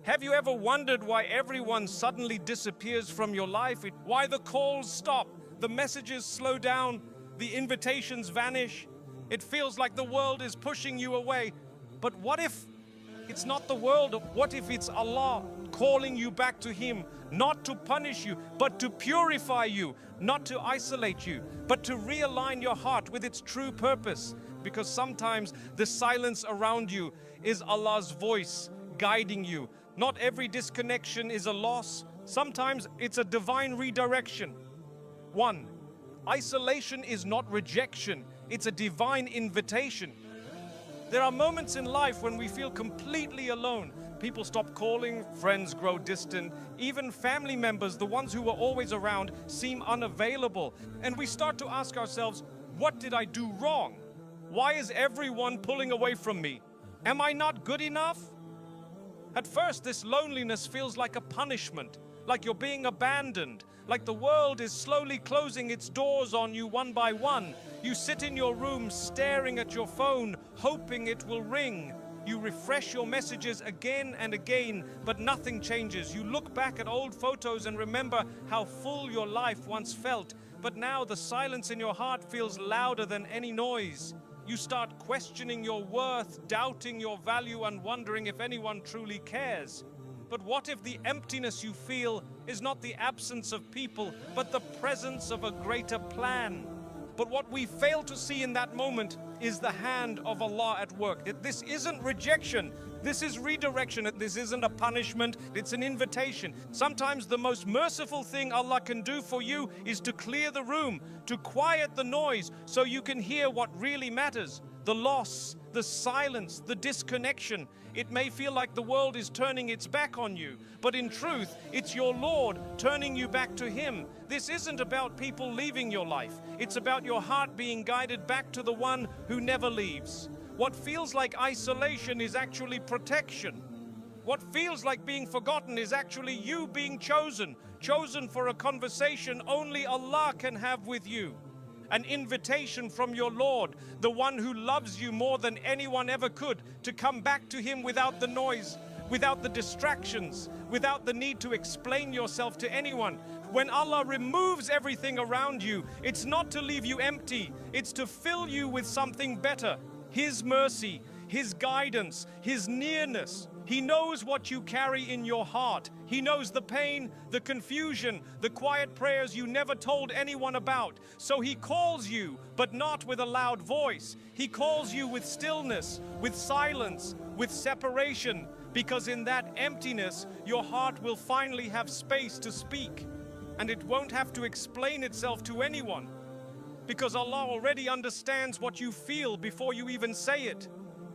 Have you ever wondered why everyone suddenly disappears from your life? Why the calls stop, the messages slow down, the invitations vanish? It feels like the world is pushing you away. But what if it's not the world? What if it's Allah calling you back to Him, not to punish you, but to purify you, not to isolate you, but to realign your heart with its true purpose? Because sometimes the silence around you is Allah's voice guiding you. Not every disconnection is a loss. Sometimes it's a divine redirection. 1. Isolation is not rejection. It's a divine invitation. There are moments in life when we feel completely alone. People stop calling, friends grow distant, even family members, the ones who were always around, seem unavailable. And we start to ask ourselves, what did I do wrong? Why is everyone pulling away from me? Am I not good enough? At first, this loneliness feels like a punishment, like you're being abandoned, like the world is slowly closing its doors on you one by one. You sit in your room staring at your phone, hoping it will ring. You refresh your messages again and again, but nothing changes. You look back at old photos and remember how full your life once felt, but now the silence in your heart feels louder than any noise. You start questioning your worth, doubting your value, and wondering if anyone truly cares. But what if the emptiness you feel is not the absence of people, but the presence of a greater plan? But what we fail to see in that moment is the hand of Allah at work. This isn't rejection. This is redirection. This isn't a punishment. It's an invitation. Sometimes the most merciful thing Allah can do for you is to clear the room, to quiet the noise so you can hear what really matters. The loss, the silence, the disconnection. It may feel like the world is turning its back on you, but in truth, it's your Lord turning you back to Him. This isn't about people leaving your life. It's about your heart being guided back to the one who never leaves. What feels like isolation is actually protection. What feels like being forgotten is actually you being chosen for a conversation only Allah can have with you. An invitation from your Lord, the one who loves you more than anyone ever could, to come back to Him without the noise, without the distractions, without the need to explain yourself to anyone. When Allah removes everything around you, it's not to leave you empty, it's to fill you with something better. His mercy, His guidance, His nearness. He knows what you carry in your heart. He knows the pain, the confusion, the quiet prayers you never told anyone about. So He calls you, but not with a loud voice. He calls you with stillness, with silence, with separation, because in that emptiness, your heart will finally have space to speak. And it won't have to explain itself to anyone, because Allah already understands what you feel before you even say it.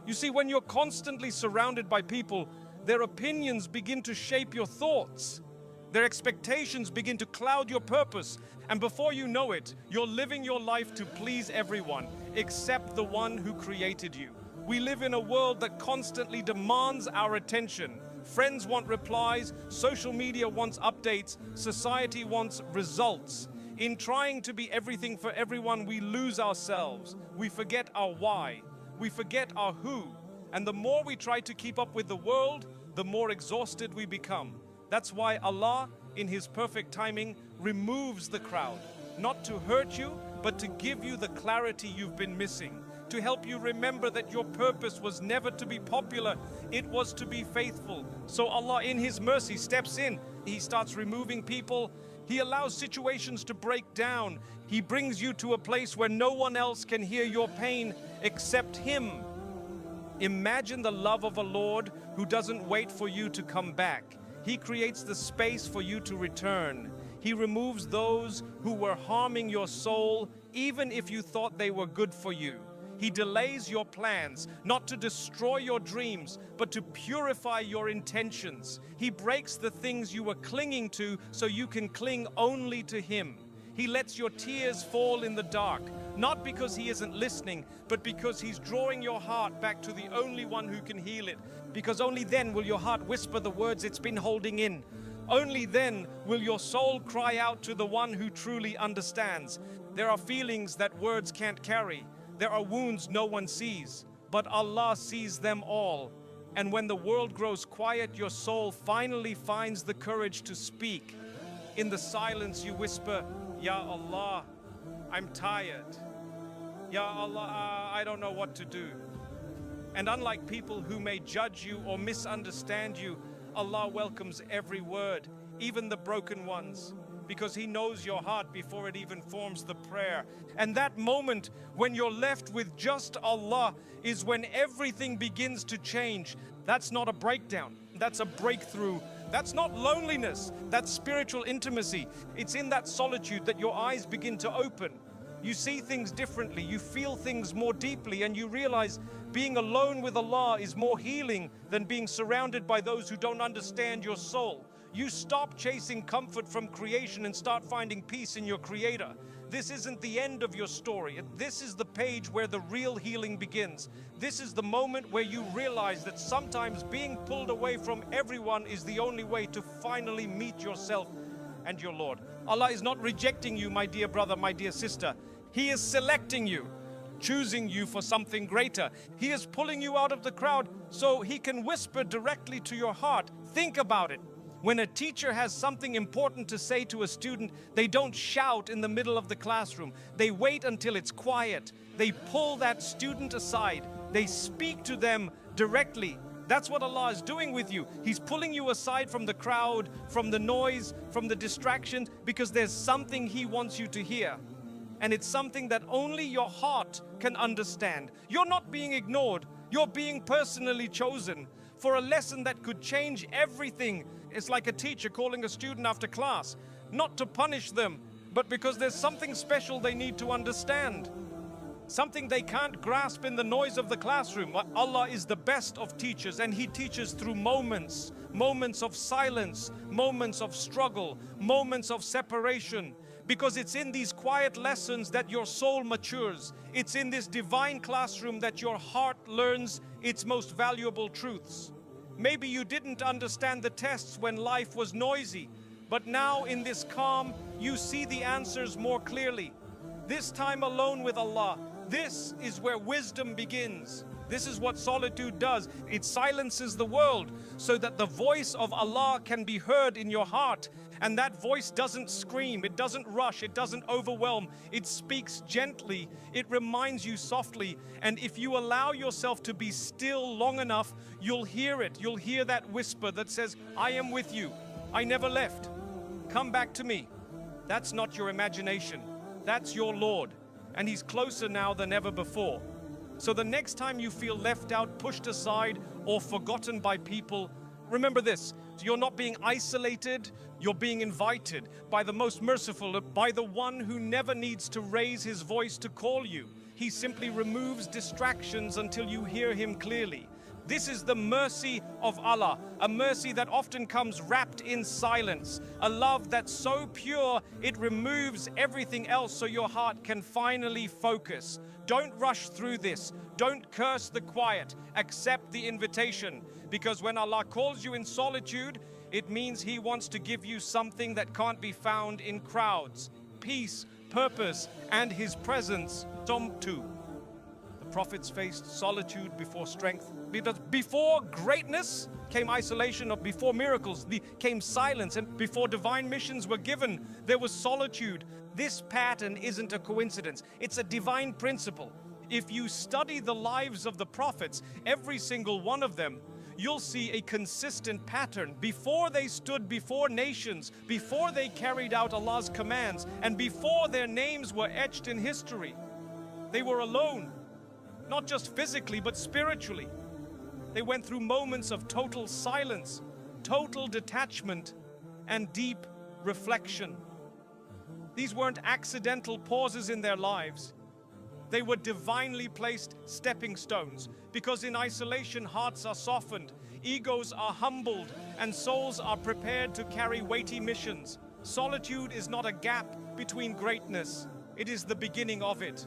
You see, when you're constantly surrounded by people, their opinions begin to shape your thoughts. Their expectations begin to cloud your purpose. And before you know it, you're living your life to please everyone except the one who created you. We live in a world that constantly demands our attention. Friends want replies, social media wants updates, society wants results. In trying to be everything for everyone, we lose ourselves. We forget our why. We forget our who. And the more we try to keep up with the world, the more exhausted we become. That's why Allah, in His perfect timing, removes the crowd. Not to hurt you, but to give you the clarity you've been missing. To help you remember that your purpose was never to be popular, it was to be faithful. So Allah, in His mercy, steps in. He starts removing people. He allows situations to break down. He brings you to a place where no one else can hear your pain except Him. Imagine the love of a Lord who doesn't wait for you to come back. He creates the space for you to return. He removes those who were harming your soul, even if you thought they were good for you. He delays your plans, not to destroy your dreams, but to purify your intentions. He breaks the things you were clinging to so you can cling only to Him. He lets your tears fall in the dark, not because He isn't listening, but because He's drawing your heart back to the only one who can heal it. Because only then will your heart whisper the words it's been holding in. Only then will your soul cry out to the one who truly understands. There are feelings that words can't carry. There are wounds no one sees, but Allah sees them all. And when the world grows quiet, your soul finally finds the courage to speak. In the silence you whisper, Ya Allah, I'm tired. Ya Allah, I don't know what to do. And unlike people who may judge you or misunderstand you, Allah welcomes every word, even the broken ones, because He knows your heart before it even forms the prayer. And that moment when you're left with just Allah is when everything begins to change. That's not a breakdown, that's a breakthrough. That's not loneliness, that's spiritual intimacy. It's in that solitude that your eyes begin to open. You see things differently, you feel things more deeply, and you realize being alone with Allah is more healing than being surrounded by those who don't understand your soul. You stop chasing comfort from creation and start finding peace in your Creator. This isn't the end of your story. This is the page where the real healing begins. This is the moment where you realize that sometimes being pulled away from everyone is the only way to finally meet yourself and your Lord. Allah is not rejecting you, my dear brother, my dear sister. He is selecting you, choosing you for something greater. He is pulling you out of the crowd so He can whisper directly to your heart. Think about it. When a teacher has something important to say to a student, they don't shout in the middle of the classroom. They wait until it's quiet. They pull that student aside. They speak to them directly. That's what Allah is doing with you. He's pulling you aside from the crowd, from the noise, from the distractions, because there's something He wants you to hear. And it's something that only your heart can understand. You're not being ignored. You're being personally chosen for a lesson that could change everything. It's like a teacher calling a student after class, not to punish them, but because there's something special they need to understand. Something they can't grasp in the noise of the classroom. Allah is the best of teachers, and He teaches through moments. Moments of silence, moments of struggle, moments of separation. Because it's in these quiet lessons that your soul matures. It's in this divine classroom that your heart learns its most valuable truths. Maybe you didn't understand the tests when life was noisy, but now in this calm, you see the answers more clearly. This time alone with Allah, this is where wisdom begins. This is what solitude does. It silences the world so that the voice of Allah can be heard in your heart. And that voice doesn't scream, it doesn't rush, it doesn't overwhelm. It speaks gently, it reminds you softly. And if you allow yourself to be still long enough, you'll hear it. You'll hear that whisper that says, I am with you. I never left. Come back to me. That's not your imagination. That's your Lord. And He's closer now than ever before. So the next time you feel left out, pushed aside, or forgotten by people, remember this. You're not being isolated, you're being invited by the most merciful, by the one who never needs to raise his voice to call you. He simply removes distractions until you hear Him clearly. This is the mercy of Allah, a mercy that often comes wrapped in silence, a love that's so pure it removes everything else so your heart can finally focus. Don't rush through this. Don't curse the quiet. Accept the invitation, because when Allah calls you in solitude, it means He wants to give you something that can't be found in crowds: peace, purpose, and His presence. Psalm 2. The prophets faced solitude before strength. Because before greatness came isolation, or before miracles came silence, and before divine missions were given, there was solitude. This pattern isn't a coincidence. It's a divine principle. If you study the lives of the prophets, every single one of them, you'll see a consistent pattern. Before they stood before nations, before they carried out Allah's commands, and before their names were etched in history, they were alone, not just physically, but spiritually. They went through moments of total silence, total detachment, and deep reflection. These weren't accidental pauses in their lives. They were divinely placed stepping stones, because in isolation, hearts are softened, egos are humbled, and souls are prepared to carry weighty missions. Solitude is not a gap between greatness. It is the beginning of it.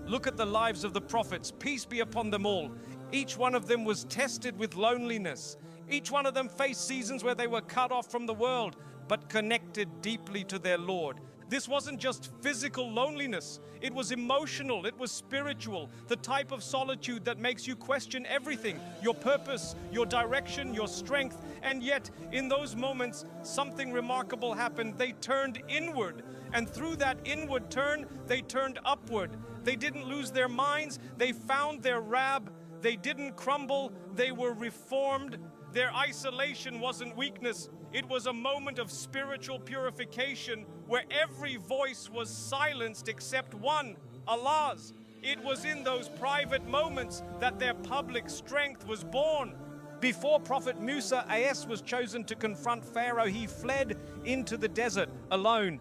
Look at the lives of the prophets, peace be upon them all. Each one of them was tested with loneliness. Each one of them faced seasons where they were cut off from the world, but connected deeply to their Lord. This wasn't just physical loneliness. It was emotional, it was spiritual, the type of solitude that makes you question everything, your purpose, your direction, your strength. And yet, in those moments, something remarkable happened. They turned inward, and through that inward turn, they turned upward. They didn't lose their minds, they found their Rab. They didn't crumble, they were reformed. Their isolation wasn't weakness. It was a moment of spiritual purification where every voice was silenced except one, Allah's. It was in those private moments that their public strength was born. Before Prophet Musa AS was chosen to confront Pharaoh, he fled into the desert alone.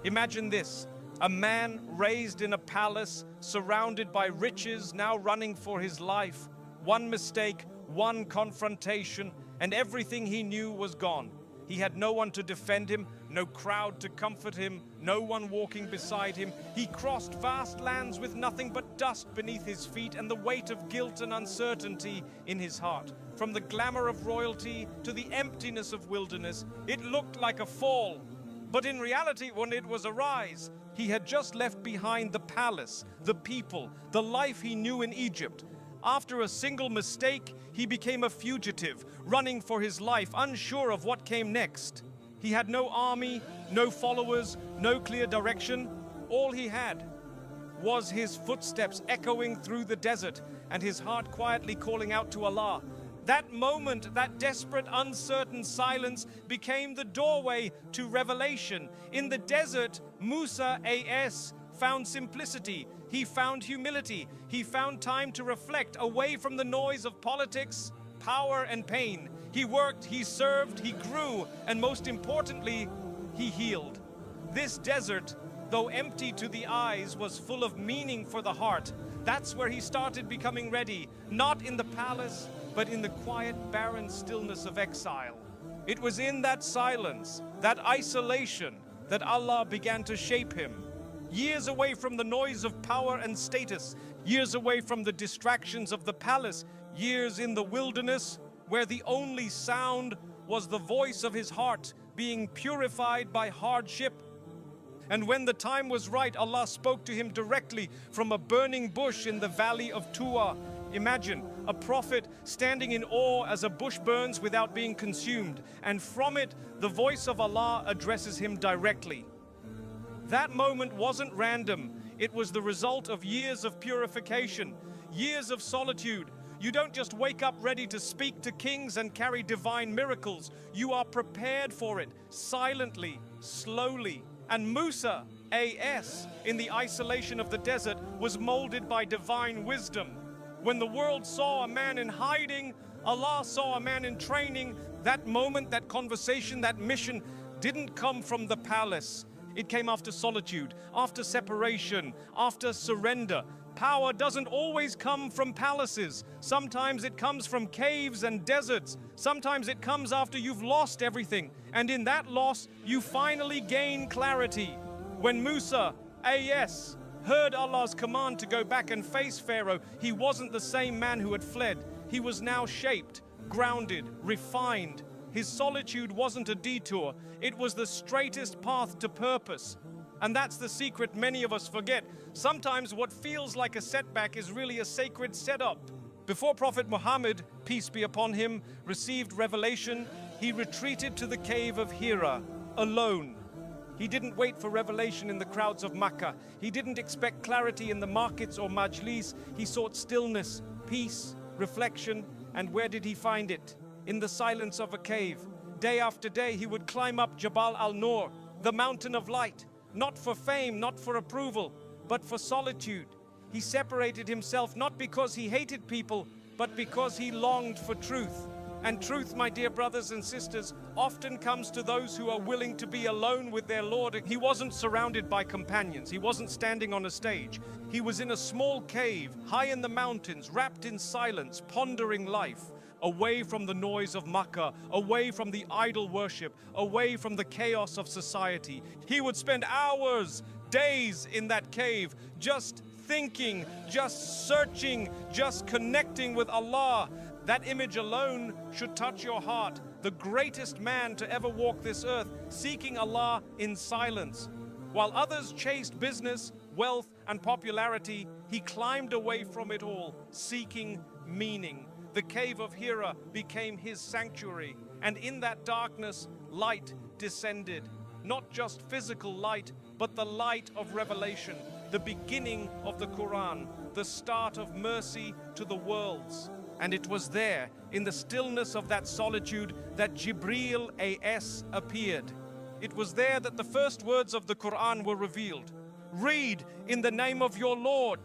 Imagine this, a man raised in a palace, surrounded by riches, now running for his life. One mistake, one confrontation, and everything he knew was gone. He had no one to defend him, no crowd to comfort him, no one walking beside him. He crossed vast lands with nothing but dust beneath his feet and the weight of guilt and uncertainty in his heart. From the glamour of royalty to the emptiness of wilderness, it looked like a fall. But in reality, when it was a rise, he had just left behind the palace, the people, the life he knew in Egypt. After a single mistake, he became a fugitive, running for his life, unsure of what came next. He had no army, no followers, no clear direction. All he had was his footsteps echoing through the desert and his heart quietly calling out to Allah. That moment, that desperate, uncertain silence became the doorway to revelation. In the desert, Musa AS found simplicity. He found humility. He found time to reflect away from the noise of politics, power, and pain. He worked, he served, he grew, and most importantly, he healed. This desert, though empty to the eyes, was full of meaning for the heart. That's where he started becoming ready, not in the palace, but in the quiet, barren stillness of exile. It was in that silence, that isolation, that Allah began to shape him. Years away from the noise of power and status, years away from the distractions of the palace, years in the wilderness where the only sound was the voice of his heart being purified by hardship. And when the time was right, Allah spoke to him directly from a burning bush in the valley of Tuwa. Imagine a prophet standing in awe as a bush burns without being consumed, and from it, the voice of Allah addresses him directly. That moment wasn't random. It was the result of years of purification, years of solitude. You don't just wake up ready to speak to kings and carry divine miracles. You are prepared for it, silently, slowly. And Musa, AS, in the isolation of the desert, was molded by divine wisdom. When the world saw a man in hiding, Allah saw a man in training. That moment, that conversation, that mission didn't come from the palace. It came after solitude, after separation, after surrender. Power doesn't always come from palaces. Sometimes it comes from caves and deserts. Sometimes it comes after you've lost everything. And in that loss, you finally gain clarity. When Musa, AS, heard Allah's command to go back and face Pharaoh, he wasn't the same man who had fled. He was now shaped, grounded, refined. His solitude wasn't a detour. It was the straightest path to purpose. And that's the secret many of us forget. Sometimes what feels like a setback is really a sacred setup. Before Prophet Muhammad, peace be upon him, received revelation, he retreated to the cave of Hira, alone. He didn't wait for revelation in the crowds of Makkah. He didn't expect clarity in the markets or majlis. He sought stillness, peace, reflection, and where did he find it? In the silence of a cave. Day after day, he would climb up Jabal al-Nur, the mountain of light, not for fame, not for approval, but for solitude. He separated himself not because he hated people, but because he longed for truth. And truth, my dear brothers and sisters, often comes to those who are willing to be alone with their Lord. He wasn't surrounded by companions. He wasn't standing on a stage. He was in a small cave, high in the mountains, wrapped in silence, pondering life. Away from the noise of Makkah, away from the idol worship, away from the chaos of society. He would spend hours, days in that cave, just thinking, just searching, just connecting with Allah. That image alone should touch your heart. The greatest man to ever walk this earth, seeking Allah in silence. While others chased business, wealth, and popularity, he climbed away from it all, seeking meaning. The cave of Hira became his sanctuary, and in that darkness, light descended. Not just physical light, but the light of revelation, the beginning of the Quran, the start of mercy to the worlds. And it was there, in the stillness of that solitude, that Jibreel A.S. appeared. It was there that the first words of the Quran were revealed. Read in the name of your Lord.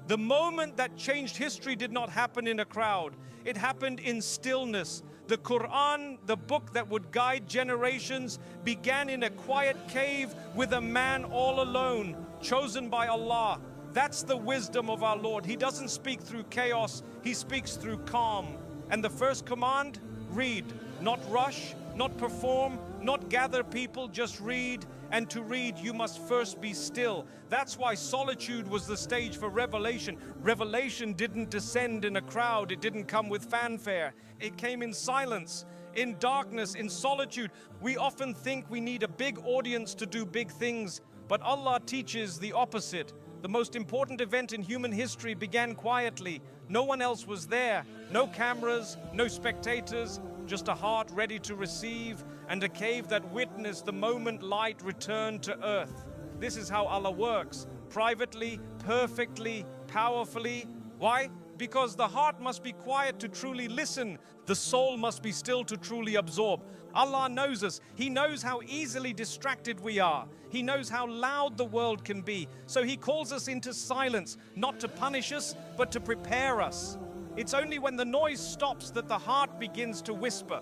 The moment that changed history did not happen in a crowd. It happened in stillness. The Quran, the book that would guide generations, began in a quiet cave with a man all alone, chosen by Allah. That's the wisdom of our Lord. He doesn't speak through chaos, He speaks through calm. And the first command, read. Not rush, not perform, not gather people, just read. And to read, you must first be still. That's why solitude was the stage for revelation. Revelation didn't descend in a crowd. It didn't come with fanfare. It came in silence, in darkness, in solitude. We often think we need a big audience to do big things, but Allah teaches the opposite. The most important event in human history began quietly. No one else was there. No cameras, no spectators, just a heart ready to receive, and a cave that witnessed the moment light returned to earth. This is how Allah works, privately, perfectly, powerfully. Why? Because the heart must be quiet to truly listen. The soul must be still to truly absorb. Allah knows us. He knows how easily distracted we are. He knows how loud the world can be. So He calls us into silence, not to punish us, but to prepare us. It's only when the noise stops that the heart begins to whisper.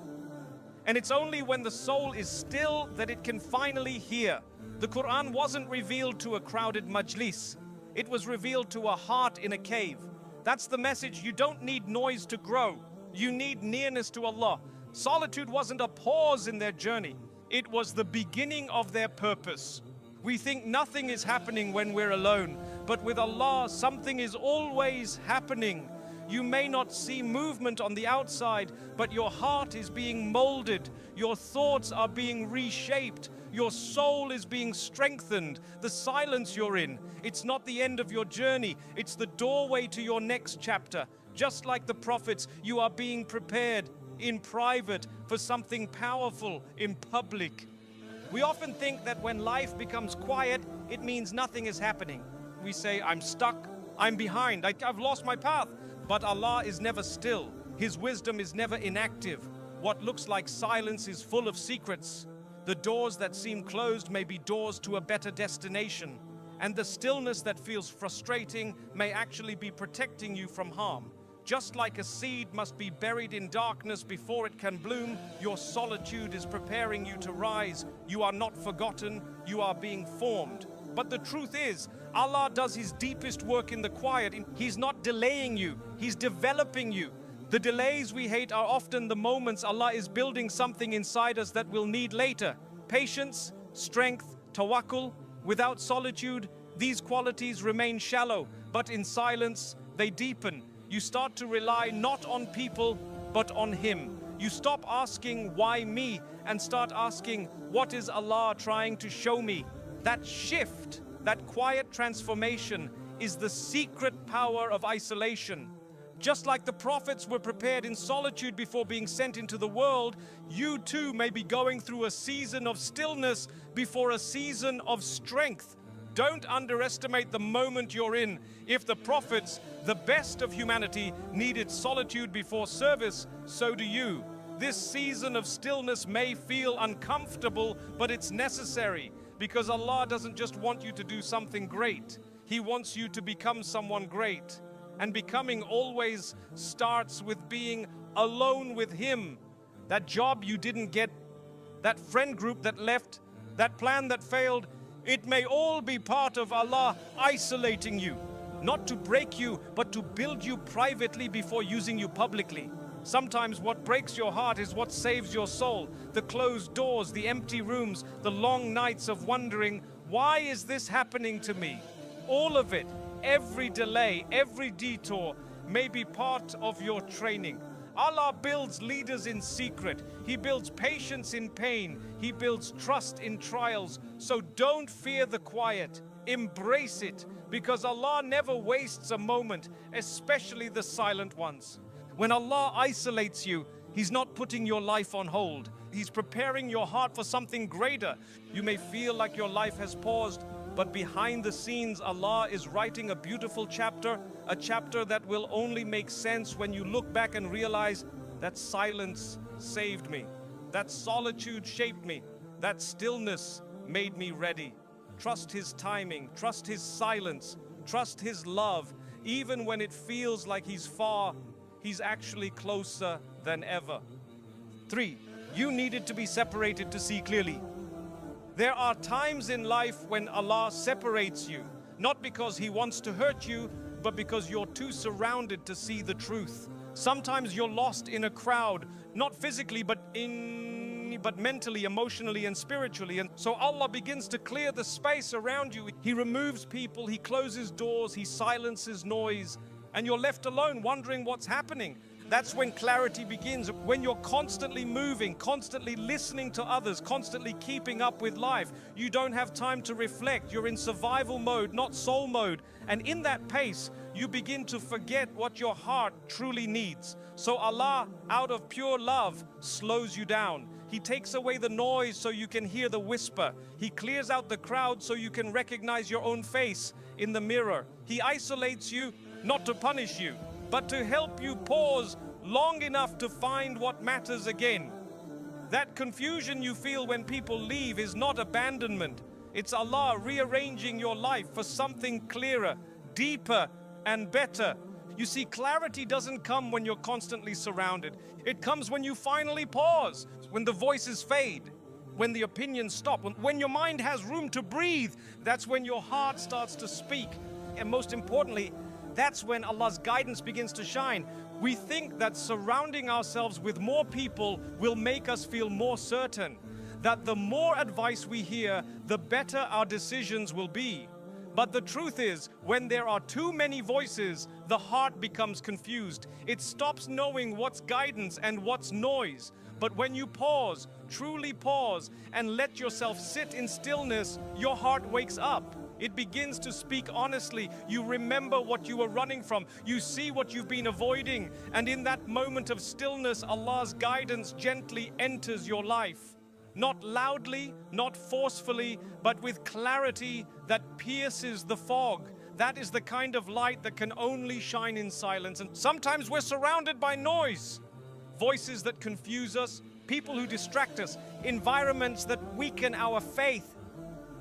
And it's only when the soul is still that it can finally hear. The Quran wasn't revealed to a crowded majlis. It was revealed to a heart in a cave. That's the message. You don't need noise to grow. You need nearness to Allah. Solitude wasn't a pause in their journey. It was the beginning of their purpose. We think nothing is happening when we're alone, but with Allah, something is always happening. You may not see movement on the outside, but your heart is being molded. Your thoughts are being reshaped. Your soul is being strengthened. The silence you're in, it's not the end of your journey. It's the doorway to your next chapter. Just like the prophets, you are being prepared in private for something powerful in public. We often think that when life becomes quiet, it means nothing is happening. We say, I'm stuck, I'm behind, I've lost my path. But Allah is never still. His wisdom is never inactive. What looks like silence is full of secrets. The doors that seem closed may be doors to a better destination. And the stillness that feels frustrating may actually be protecting you from harm. Just like a seed must be buried in darkness before it can bloom, your solitude is preparing you to rise. You are not forgotten, you are being formed. But the truth is, Allah does His deepest work in the quiet. He's not delaying you, He's developing you. The delays we hate are often the moments Allah is building something inside us that we'll need later. Patience, strength, tawakkul. Without solitude, these qualities remain shallow, but in silence, they deepen. You start to rely not on people, but on Him. You stop asking, why me? And start asking, what is Allah trying to show me? That shift, that quiet transformation is the secret power of isolation. Just like the prophets were prepared in solitude before being sent into the world, you too may be going through a season of stillness before a season of strength. Don't underestimate the moment you're in. If the prophets, the best of humanity, needed solitude before service, so do you. This season of stillness may feel uncomfortable, but it's necessary, because Allah doesn't just want you to do something great. He wants you to become someone great. And becoming always starts with being alone with Him. That job you didn't get, that friend group that left, that plan that failed, it may all be part of Allah isolating you. Not to break you, but to build you privately before using you publicly. Sometimes what breaks your heart is what saves your soul. The closed doors, the empty rooms, the long nights of wondering, why is this happening to me? All of it, every delay, every detour may be part of your training. Allah builds leaders in secret. He builds patience in pain. He builds trust in trials. So don't fear the quiet. Embrace it, because Allah never wastes a moment, especially the silent ones. When Allah isolates you, He's not putting your life on hold. He's preparing your heart for something greater. You may feel like your life has paused, but behind the scenes, Allah is writing a beautiful chapter, a chapter that will only make sense when you look back and realize that silence saved me, that solitude shaped me, that stillness made me ready. Trust His timing, trust His silence, trust His love. Even when it feels like He's far, He's actually closer than ever. 3. You needed to be separated to see clearly. There are times in life when Allah separates you, not because He wants to hurt you, but because you're too surrounded to see the truth. Sometimes you're lost in a crowd, not physically, but mentally, emotionally, and spiritually. And so Allah begins to clear the space around you. He removes people, He closes doors, He silences noise, and you're left alone wondering what's happening. That's when clarity begins, when you're constantly moving, constantly listening to others, constantly keeping up with life. You don't have time to reflect. You're in survival mode, not soul mode. And in that pace, you begin to forget what your heart truly needs. So Allah, out of pure love, slows you down. He takes away the noise so you can hear the whisper. He clears out the crowd so you can recognize your own face in the mirror. He isolates you not to punish you, but to help you pause long enough to find what matters again. That confusion you feel when people leave is not abandonment. It's Allah rearranging your life for something clearer, deeper, and better. You see, clarity doesn't come when you're constantly surrounded. It comes when you finally pause, when the voices fade, when the opinions stop, when your mind has room to breathe. That's when your heart starts to speak. And most importantly, that's when Allah's guidance begins to shine. We think that surrounding ourselves with more people will make us feel more certain, that the more advice we hear, the better our decisions will be. But the truth is, when there are too many voices, the heart becomes confused. It stops knowing what's guidance and what's noise. But when you pause, truly pause, and let yourself sit in stillness, your heart wakes up. It begins to speak honestly. You remember what you were running from. You see what you've been avoiding. And in that moment of stillness, Allah's guidance gently enters your life. Not loudly, not forcefully, but with clarity that pierces the fog. That is the kind of light that can only shine in silence. And sometimes we're surrounded by noise. Voices that confuse us, people who distract us, environments that weaken our faith.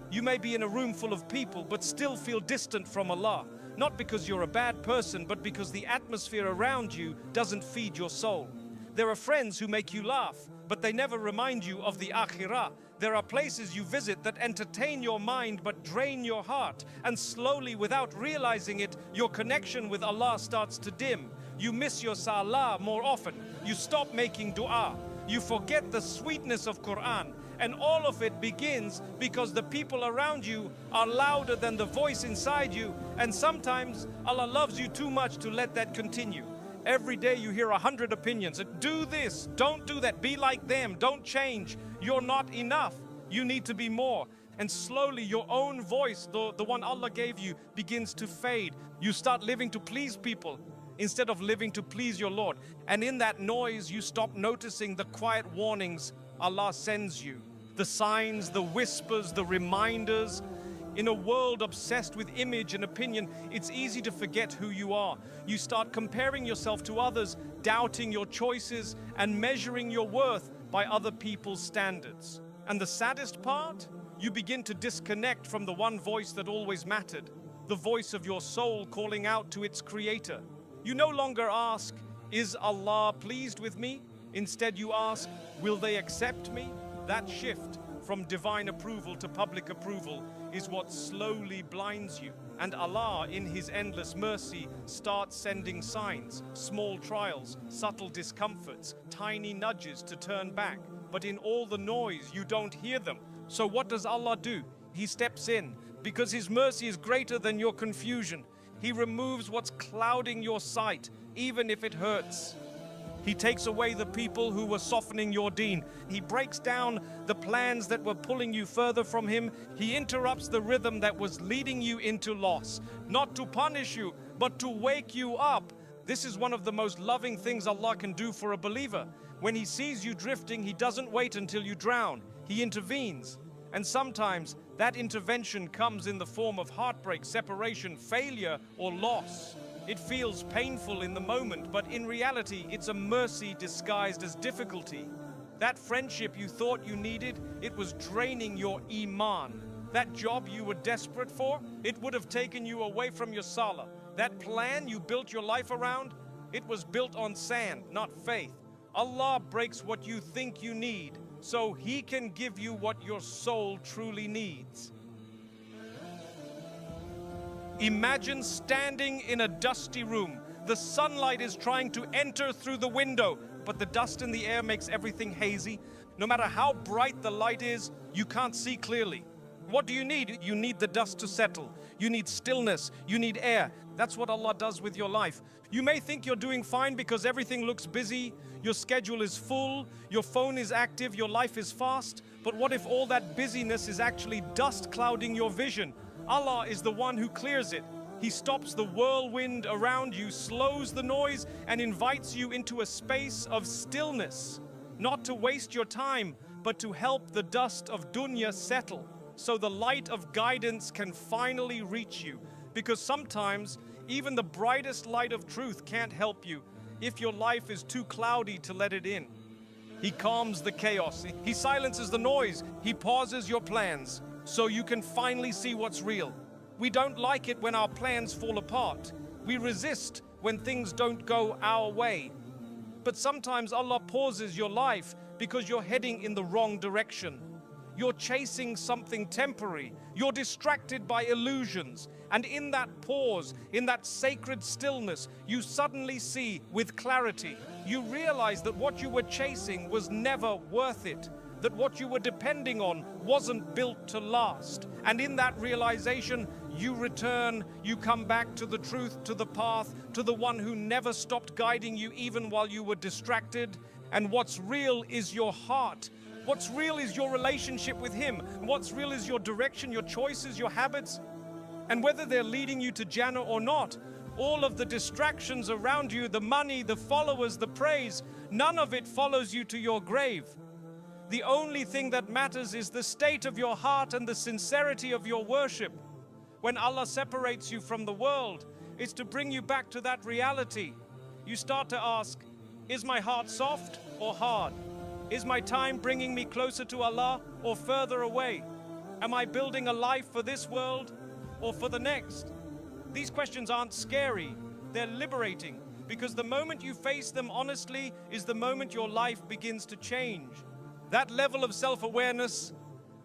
You may be in a room full of people, but still feel distant from Allah. Not because you're a bad person, but because the atmosphere around you doesn't feed your soul. There are friends who make you laugh, but they never remind you of the akhirah. There are places you visit that entertain your mind but drain your heart. And slowly, without realizing it, your connection with Allah starts to dim. You miss your salah more often. You stop making dua. You forget the sweetness of Quran. And all of it begins because the people around you are louder than the voice inside you. And sometimes Allah loves you too much to let that continue. Every day you hear 100 opinions. Do this, don't do that, be like them, don't change. You're not enough. You need to be more. And slowly your own voice, the one Allah gave you, begins to fade. You start living to please people instead of living to please your Lord. And in that noise, you stop noticing the quiet warnings Allah sends you. The signs, the whispers, the reminders. In a world obsessed with image and opinion, it's easy to forget who you are. You start comparing yourself to others, doubting your choices, and measuring your worth by other people's standards. And the saddest part? You begin to disconnect from the one voice that always mattered, the voice of your soul calling out to its creator. You no longer ask, is Allah pleased with me? Instead you ask, will they accept me? That shift from divine approval to public approval is what slowly blinds you. And Allah, in His endless mercy, starts sending signs, small trials, subtle discomforts, tiny nudges to turn back. But in all the noise, you don't hear them. So what does Allah do? He steps in, because His mercy is greater than your confusion. He removes what's clouding your sight, even if it hurts. He takes away the people who were softening your deen. He breaks down the plans that were pulling you further from Him. He interrupts the rhythm that was leading you into loss, not to punish you, but to wake you up. This is one of the most loving things Allah can do for a believer. When He sees you drifting, He doesn't wait until you drown. He intervenes. And sometimes that intervention comes in the form of heartbreak, separation, failure, or loss. It feels painful in the moment, but in reality, it's a mercy disguised as difficulty. That friendship you thought you needed, it was draining your iman. That job you were desperate for, it would have taken you away from your salah. That plan you built your life around, it was built on sand, not faith. Allah breaks what you think you need, so He can give you what your soul truly needs. Imagine standing in a dusty room. The sunlight is trying to enter through the window, but the dust in the air makes everything hazy. No matter how bright the light is, you can't see clearly. What do you need? You need the dust to settle. You need stillness. You need air. That's what Allah does with your life. You may think you're doing fine because everything looks busy, your schedule is full, your phone is active, your life is fast. But what if all that busyness is actually dust clouding your vision? Allah is the one who clears it. He stops the whirlwind around you, slows the noise, and invites you into a space of stillness. Not to waste your time, but to help the dust of dunya settle, so the light of guidance can finally reach you. Because sometimes, even the brightest light of truth can't help you if your life is too cloudy to let it in. He calms the chaos. He silences the noise. He pauses your plans, so you can finally see what's real. We don't like it when our plans fall apart. We resist when things don't go our way. But sometimes Allah pauses your life because you're heading in the wrong direction. You're chasing something temporary. You're distracted by illusions. And in that pause, in that sacred stillness, you suddenly see with clarity. You realize that what you were chasing was never worth it. That what you were depending on wasn't built to last. And in that realization, you return, you come back to the truth, to the path, to the one who never stopped guiding you even while you were distracted. And what's real is your heart. What's real is your relationship with Him. What's real is your direction, your choices, your habits. And whether they're leading you to Jannah or not, all of the distractions around you, the money, the followers, the praise, none of it follows you to your grave. The only thing that matters is the state of your heart and the sincerity of your worship. When Allah separates you from the world, it's to bring you back to that reality. You start to ask, is my heart soft or hard? Is my time bringing me closer to Allah or further away? Am I building a life for this world or for the next? These questions aren't scary, they're liberating, because the moment you face them honestly is the moment your life begins to change. That level of self-awareness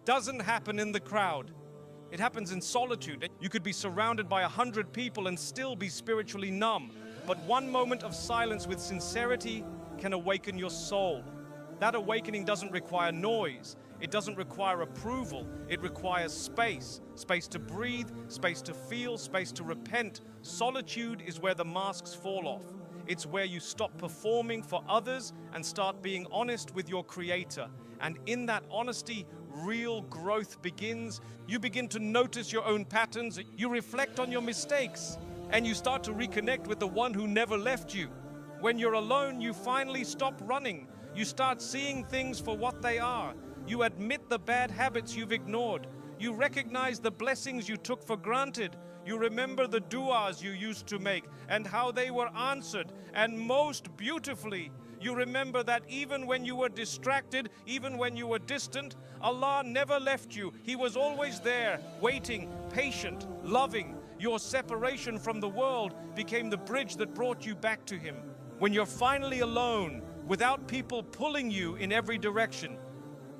doesn't happen in the crowd. It happens in solitude. You could be surrounded by 100 people and still be spiritually numb. But one moment of silence with sincerity can awaken your soul. That awakening doesn't require noise. It doesn't require approval. It requires space. Space to breathe, space to feel, space to repent. Solitude is where the masks fall off. It's where you stop performing for others and start being honest with your Creator. And in that honesty, real growth begins. You begin to notice your own patterns. You reflect on your mistakes. And you start to reconnect with the one who never left you. When you're alone, you finally stop running. You start seeing things for what they are. You admit the bad habits you've ignored. You recognize the blessings you took for granted. You remember the du'as you used to make and how they were answered. And most beautifully, you remember that even when you were distracted, even when you were distant, Allah never left you. He was always there, waiting, patient, loving. Your separation from the world became the bridge that brought you back to Him. When you're finally alone, without people pulling you in every direction,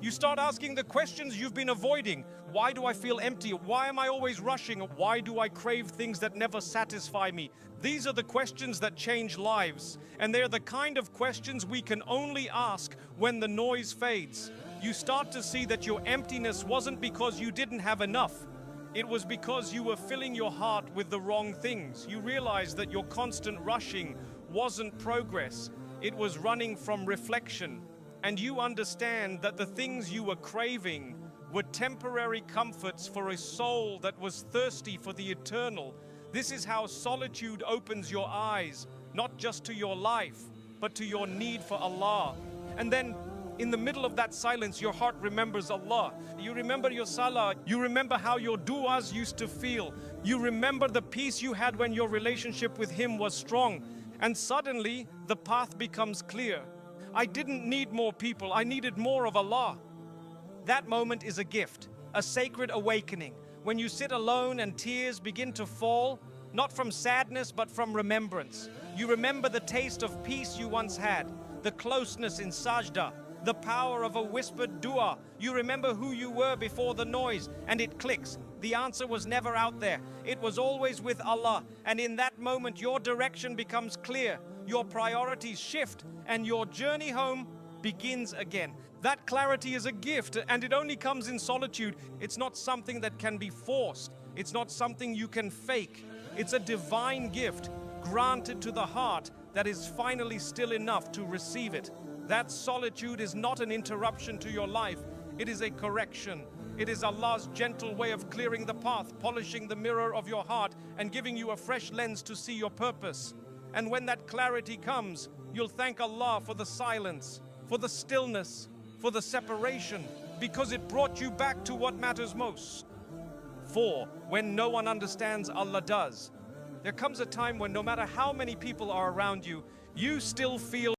you start asking the questions you've been avoiding. Why do I feel empty? Why am I always rushing? Why do I crave things that never satisfy me? These are the questions that change lives. And they're the kind of questions we can only ask when the noise fades. You start to see that your emptiness wasn't because you didn't have enough. It was because you were filling your heart with the wrong things. You realize that your constant rushing wasn't progress. It was running from reflection. And you understand that the things you were craving were temporary comforts for a soul that was thirsty for the eternal. This is how solitude opens your eyes, not just to your life, but to your need for Allah. And then, in the middle of that silence, your heart remembers Allah. You remember your salah. You remember how your du'as used to feel. You remember the peace you had when your relationship with Him was strong. And suddenly, the path becomes clear. I didn't need more people. I needed more of Allah. That moment is a gift, a sacred awakening. When you sit alone and tears begin to fall, not from sadness, but from remembrance. You remember the taste of peace you once had, the closeness in sajda, the power of a whispered dua. You remember who you were before the noise, and it clicks. The answer was never out there. It was always with Allah. And in that moment, your direction becomes clear. Your priorities shift, and your journey home begins again. That clarity is a gift, and it only comes in solitude. It's not something that can be forced. It's not something you can fake. It's a divine gift granted to the heart that is finally still enough to receive it. That solitude is not an interruption to your life. It is a correction. It is Allah's gentle way of clearing the path, polishing the mirror of your heart, and giving you a fresh lens to see your purpose. And when that clarity comes, you'll thank Allah for the silence, for the stillness, for the separation, because it brought you back to what matters most. For when no one understands, Allah does. There comes a time when no matter how many people are around you, you still feel